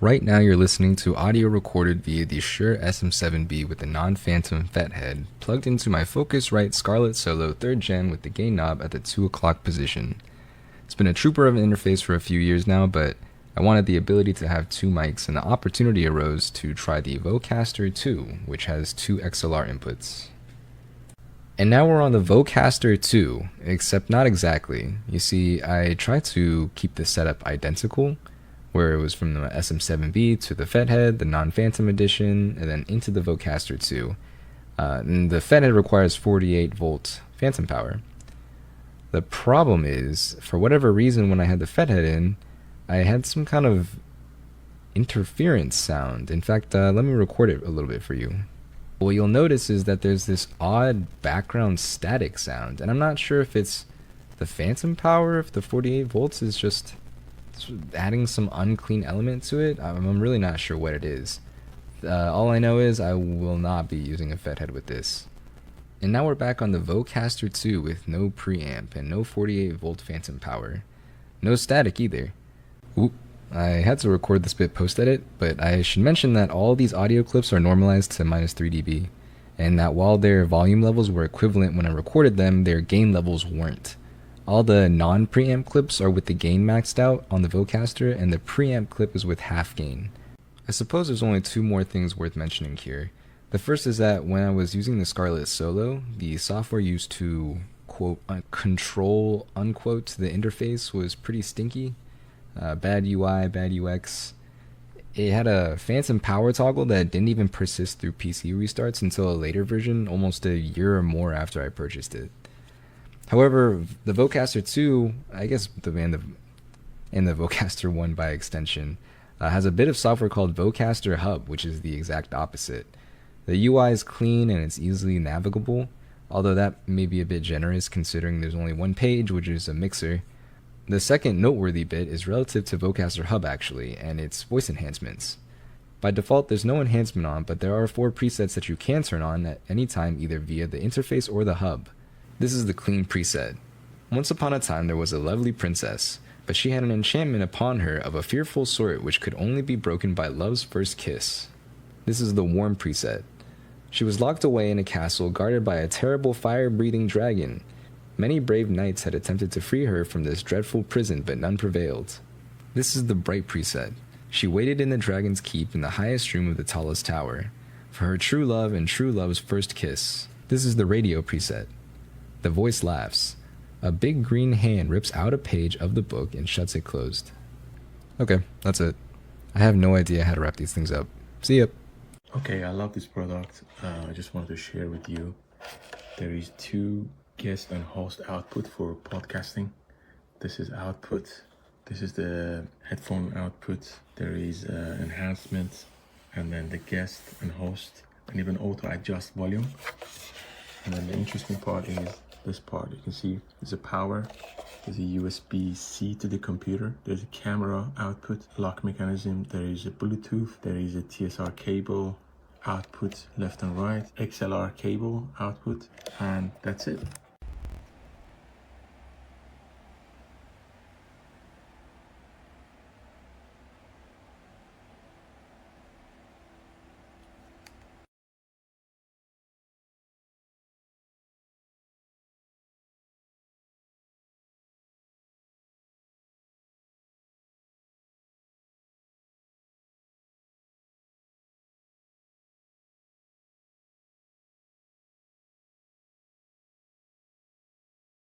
Right now you're listening to audio recorded via the Shure SM7B with the non-phantom FET head, plugged into my Focusrite Scarlett Solo 3rd Gen with the gain knob at the 2 o'clock position. It's been a trooper of an interface for a few years now, but I wanted the ability to have 2 mics, and the opportunity arose to try the Vocaster 2, which has 2 XLR inputs. And now we're on the Vocaster 2, except not exactly. You see, I tried to keep the setup identical, where it was from the SM7B to the FET head, the non-phantom edition, and then into the Vocaster 2. And the FET head requires 48 volt phantom power. The problem is, for whatever reason, when I had the FET head in, I had some kind of interference sound. In fact, let me record it a little bit for you. What you'll notice is that there's this odd background static sound, and I'm not sure if it's the phantom power, if the 48 volts is just adding some unclean element to it. I'm really not sure what it is. All I know is I will not be using a FET head with this. And now we're back on the Vocaster 2 with no preamp and no 48 volt phantom power. No static either. Oop, I had to record this bit post-edit, but I should mention that all these audio clips are normalized to -3 dB, and that while their volume levels were equivalent when I recorded them, their gain levels weren't. All the non-preamp clips are with the gain maxed out on the Vocaster, and the preamp clip is with half gain. I suppose there's only 2 more things worth mentioning here. The first is that when I was using the Scarlett Solo, the software used to, quote, control, unquote, the interface was pretty stinky. Bad UI, bad UX. It had a phantom power toggle that didn't even persist through PC restarts until a later version, almost a year or more after I purchased it. However, the Vocaster 2, I guess and the Vocaster 1 by extension, has a bit of software called Vocaster Hub, which is the exact opposite. The UI is clean and it's easily navigable, although that may be a bit generous considering there's only one page, which is a mixer. The second noteworthy bit is relative to Vocaster Hub actually, and its voice enhancements. By default, there's no enhancement on, but there are 4 presets that you can turn on at any time either via the interface or the hub. This is the clean preset. Once upon a time there was a lovely princess, but she had an enchantment upon her of a fearful sort which could only be broken by love's first kiss. This is the warm preset. She was locked away in a castle guarded by a terrible fire-breathing dragon. Many brave knights had attempted to free her from this dreadful prison, but none prevailed. This is the bright preset. She waited in the dragon's keep in the highest room of the tallest tower, for her true love and true love's first kiss. This is the radio preset. The voice laughs. A big green hand rips out a page of the book and shuts it closed. Okay, that's it. I have no idea how to wrap these things up. See ya. Okay, I love this product. I just wanted to share with you. There is 2 guest and host output for podcasting. This is output. This is the headphone output. There is enhancement, and then the guest and host, and even auto adjust volume. And then the interesting part is this part. You can see there's a power, there's a USB-C to the computer, there's a camera output, lock mechanism, there is a Bluetooth, there is a TSR cable output left and right, XLR cable output, and that's it.